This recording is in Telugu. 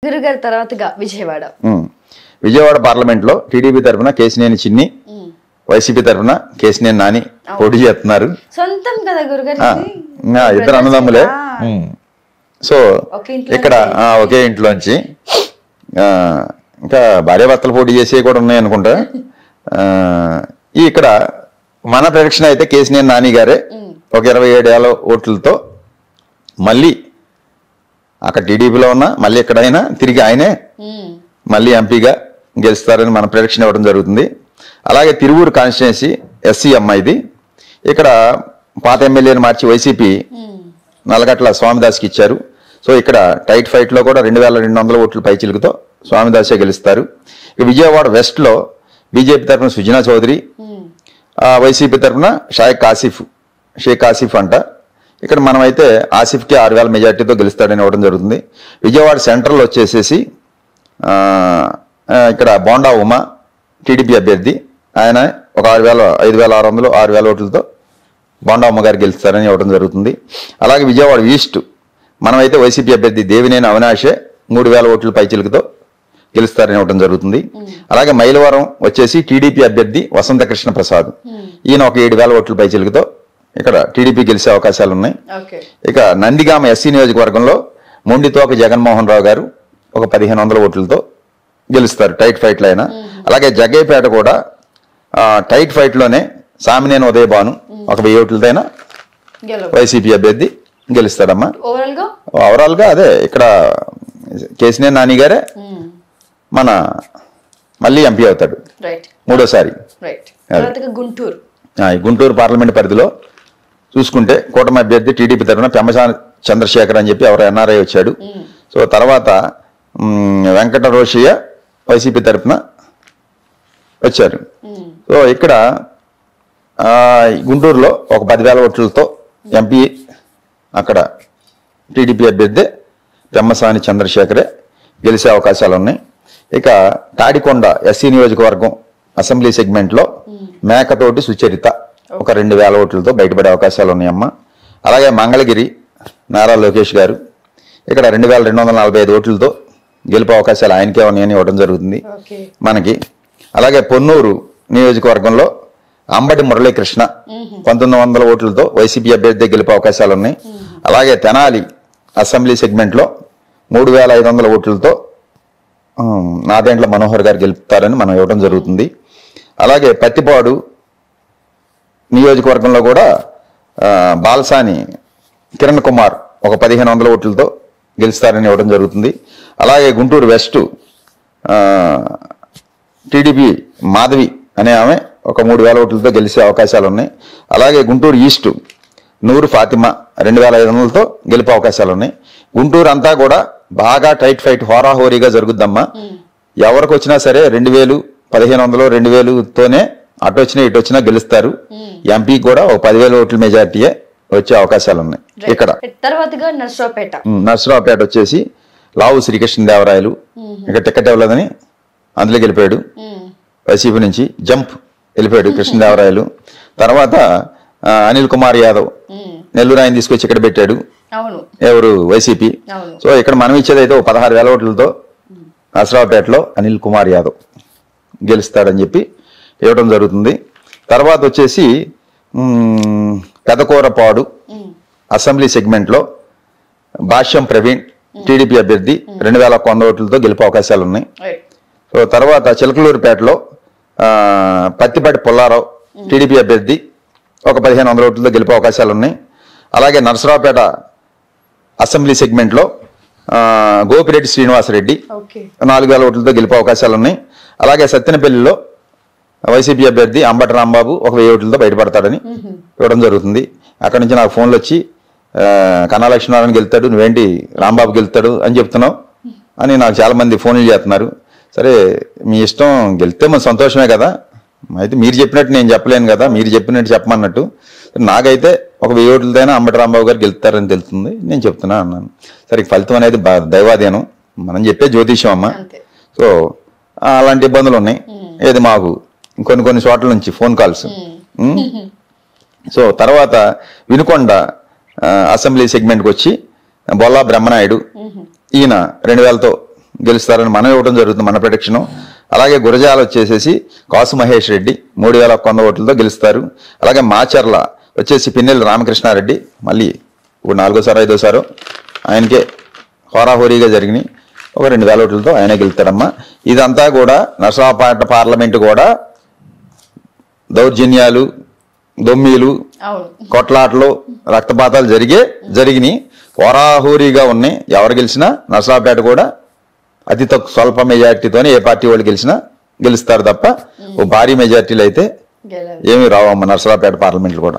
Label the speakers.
Speaker 1: గురుగారు తర్వాతగా
Speaker 2: విజయవాడ పార్లమెంట్ లో టీడీపీ తరఫున కేసినేని చిన్ని, వైసీపీ తరఫున కేసినేని నాని పోటీ చేస్తున్నారు.
Speaker 1: సొంతం కదా గురుగారు,
Speaker 2: ఇద్దరు అన్నదమ్ములే. సో ఇక్కడ ఒకే ఇంట్లోంచి ఇంకా భార్యాభర్తలు పోటీ చేసే కూడా ఉన్నాయి అనుకుంటా. ఇక్కడ మన ప్రదక్షిణ అయితే కేసినేని నాని గారే ఒక 27,000 ఓట్లతో మళ్ళీ అక్కడ టీడీపీలో ఉన్నా మళ్ళీ ఎక్కడైనా తిరిగి ఆయనే మళ్ళీ ఎంపీగా గెలుస్తారని మన ప్రదక్షిణ ఇవ్వడం జరుగుతుంది. అలాగే తిరువూరు కాన్స్టిట్యున్సీ ఎస్సీ అమ్మాయిది. ఇక్కడ పాత ఎమ్మెల్యేని మార్చి వైసీపీ నల్లగట్ల స్వామిదాస్కి ఇచ్చారు. సో ఇక్కడ టైట్ ఫైట్ లో కూడా 2,200 ఓట్ల పైచిలుకుతో స్వామిదాసే గెలుస్తారు. ఇక విజయవాడ వెస్ట్ లో బీజేపీ తరఫున సుజనా చౌదరి, వైసీపీ తరఫున షేక్ ఆసిఫ్ అంట. ఇక్కడ మనమైతే ఆసిఫ్కి 6,000 మెజార్టీతో గెలుస్తాడని ఇవ్వడం జరుగుతుంది. విజయవాడ సెంట్రల్ వచ్చేసేసి ఇక్కడ బోండా ఉమా టీడీపీ అభ్యర్థి, ఆయన ఒక 5,600 6,000 ఓట్లతో బోండా ఉమ్మ గారు గెలుస్తారని ఇవ్వడం జరుగుతుంది. అలాగే విజయవాడ ఈస్ట్ మనమైతే వైసీపీ అభ్యర్థి దేవినేని అవినాషే 3,000 ఓట్ల పైచిలుకతో గెలుస్తారని ఇవ్వడం జరుగుతుంది. అలాగే మైలవరం వచ్చేసి టీడీపీ అభ్యర్థి వసంత కృష్ణ ప్రసాద్, ఈయన ఒక 7,000 ఓట్ల పైచిలుకతో ఇక్కడ టీడీపీ గెలిచే అవకాశాలు ఉన్నాయి. ఇక నందిగామ ఎస్సీ నియోజకవర్గంలో మొండితోక జగన్మోహన్ రావు గారు ఒక 1,500 ఓట్లతో గెలుస్తారు టైట్ ఫైట్ లో అయినా. అలాగే జగ్గైపేట కూడా టైట్ ఫైట్ లోనే సామినేని ఉదయభాను ఒక 1000 ఓట్లతో అయినా వైసీపీ అభ్యర్థి గెలుస్తాడమ్మా. ఓవరాల్ గా అదే ఇక్కడ కేసినేని నాని గారే మన మళ్ళీ ఎంపీ అవుతాడు మూడోసారి. గుంటూరు పార్లమెంట్ పరిధిలో చూసుకుంటే కూటమి అభ్యర్థి టీడీపీ తరఫున పెమ్మసాని చంద్రశేఖర్ అని చెప్పి ఎవరు ఎన్ఆర్ఐ వచ్చాడు. సో తర్వాత వెంకట రోషయ్య వైసీపీ తరఫున వచ్చారు. సో ఇక్కడ గుంటూరులో ఒక 10,000 ఓట్లతో ఎంపీ అక్కడ టీడీపీ అభ్యర్థి పెమ్మసాని చంద్రశేఖరే గెలిచే అవకాశాలు ఉన్నాయి. ఇక తాడికొండ ఎస్సీ నియోజకవర్గం అసెంబ్లీ సెగ్మెంట్ లో మేకతోటి సుచరిత ఒక 2,000 ఓట్లతో బయటపడే అవకాశాలు ఉన్నాయమ్మా. అలాగే మంగళగిరి నారా లోకేష్ గారు ఇక్కడ 2,245 ఓట్లతో గెలుపు అవకాశాలు ఆయనకే ఉన్నాయని ఇవ్వడం జరుగుతుంది మనకి. అలాగే పొన్నూరు నియోజకవర్గంలో అంబటి మురళీకృష్ణ 1,900 ఓట్లతో వైసీపీ అభ్యర్థి గెలుపు అవకాశాలు ఉన్నాయి. అలాగే తెనాలి అసెంబ్లీ సెగ్మెంట్ లో 3,500 ఓట్లతో నాదెండ్ల మనోహర్ గారు గెలుపుతారని మనం ఇవ్వడం జరుగుతుంది. అలాగే పత్తిపాడు నియోజకవర్గంలో కూడా బాలసాని కిరణ్ కుమార్ ఒక 1,500 ఓట్లతో గెలుస్తారని ఇవ్వడం జరుగుతుంది. అలాగే గుంటూరు వెస్ట్ టీడీపీ మాధవి అనే ఆమె ఒక 3,000 ఓట్లతో గెలిచే అవకాశాలు ఉన్నాయి. అలాగే గుంటూరు ఈస్ట్ నూరు ఫాతిమా 2,500తో గెలిపే అవకాశాలు ఉన్నాయి. గుంటూరు అంతా కూడా బాగా టైట్ ఫైట్ హోరాహోరీగా జరుగుద్దమ్మా. ఎవరికి వచ్చినా సరే 2,000 1,500 2,000తోనే అటు వచ్చినా ఇటు వచ్చినా గెలుస్తారు. ఎంపీకి కూడా ఒక 10,000 ఓట్ల మెజార్టీయే వచ్చే అవకాశాలు ఉన్నాయి. ఇక్కడ నర్సరావుపేట వచ్చేసి లావు శ్రీకృష్ణదేవరాయలు ఇక్కడ టికెట్ ఇవ్వలేదని అందులో గెలిపాడు. వైసీపీ నుంచి జంప్ వెళ్ళిపోయాడు కృష్ణదేవరాయలు. తర్వాత అనిల్ కుమార్ యాదవ్ నెల్లూరు ఆయన తీసుకొచ్చి ఇక్కడ పెట్టాడు, ఎవరు వైసీపీ. సో ఇక్కడ మనం ఇచ్చేది అయితే 16,000 ఓట్లతో నర్సరావుపేటలో అనిల్ కుమార్ యాదవ్ గెలుస్తాడని చెప్పి ఇవ్వడం జరుగుతుంది. తర్వాత వచ్చేసి పెదకూరపాడు అసెంబ్లీ సెగ్మెంట్ లో భాష్యం ప్రవీణ్ టీడీపీ అభ్యర్థి 2,100 ఓట్లతో గెలుపు అవకాశాలు ఉన్నాయి. సో తర్వాత చిలకలూరుపేటలో పత్తిపాటి పుల్లారావు టీడీపీ అభ్యర్థి ఒక 1,500 ఓట్లతో గెలుపు అవకాశాలు ఉన్నాయి. అలాగే నర్సరావుపేట అసెంబ్లీ సెగ్మెంట్ లో గోపిరెడ్డి శ్రీనివాసరెడ్డి 4,000 ఓట్లతో గెలుపు అవకాశాలు ఉన్నాయి. అలాగే సత్తెనపల్లిలో వైసీపీ అభ్యర్థి అంబటి రాంబాబు ఒక 1,000 ఓట్లతో బయటపడతాడని ఇవ్వడం జరుగుతుంది. అక్కడి నుంచి నాకు ఫోన్లు వచ్చి కన్నా లక్ష్మీనారాయణ గెలుతాడు, నువ్వేంటి రాంబాబు గెలుతాడు అని చెప్తున్నావు అని నాకు చాలా మంది ఫోన్లు చేస్తున్నారు. సరే మీ ఇష్టం, గెలితే మన సంతోషమే కదా, అయితే మీరు చెప్పినట్టు నేను చెప్పలేను కదా, మీరు చెప్పినట్టు చెప్పమన్నట్టు. నాకైతే ఒక 1,000 ఓట్లతోనే అంబటి రాంబాబు గారు గెలుతారని తెలుస్తుంది, నేను చెప్తున్నా అన్నాను. సరే ఫలితం అనేది దైవాధీనం, మనం చెప్పే జ్యోతిష్యం అమ్మ. సో అలాంటి ఇబ్బందులు ఉన్నాయి. ఏది మాకు కొన్ని చోట్ల నుంచి ఫోన్ కాల్స్. సో తర్వాత వినుకొండ అసెంబ్లీ సెగ్మెంట్కి వచ్చి బొల్లా బ్రహ్మనాయుడు, ఈయన 2,000తో గెలుస్తారని మనం ఇవ్వడం జరుగుతుంది, మన ప్రొడిక్షన్. అలాగే గురజాల వచ్చేసేసి కాసు మహేష్ రెడ్డి 3100 ఓట్లతో గెలుస్తారు. అలాగే మాచర్ల వచ్చేసి పిన్నెల్లి రామకృష్ణారెడ్డి మళ్ళీ ఇప్పుడు 4వ 5వ ఆయనకే హోరాహోరీగా జరిగినాయి, ఒక 2000 ఓట్లతో ఆయనే గెలుస్తాడమ్మా. ఇదంతా కూడా నర్సరావుపేట పార్లమెంటు కూడా దౌర్జన్యాలు, దొమ్మీలు, కొట్లాటలు, రక్తపాతాలు జరిగినాయి, హోరాహోరీగా ఉన్నాయి. ఎవరు గెలిచినా నర్సరావుపేట కూడా అతి తక్కువ స్వల్ప మెజార్టీతోనే ఏ పార్టీ వాళ్ళు గెలిచినా గెలుస్తారు తప్ప ఓ భారీ మెజార్టీలు అయితే ఏమీ రావమ్మ నర్సరావుపేట పార్లమెంట్లు కూడా.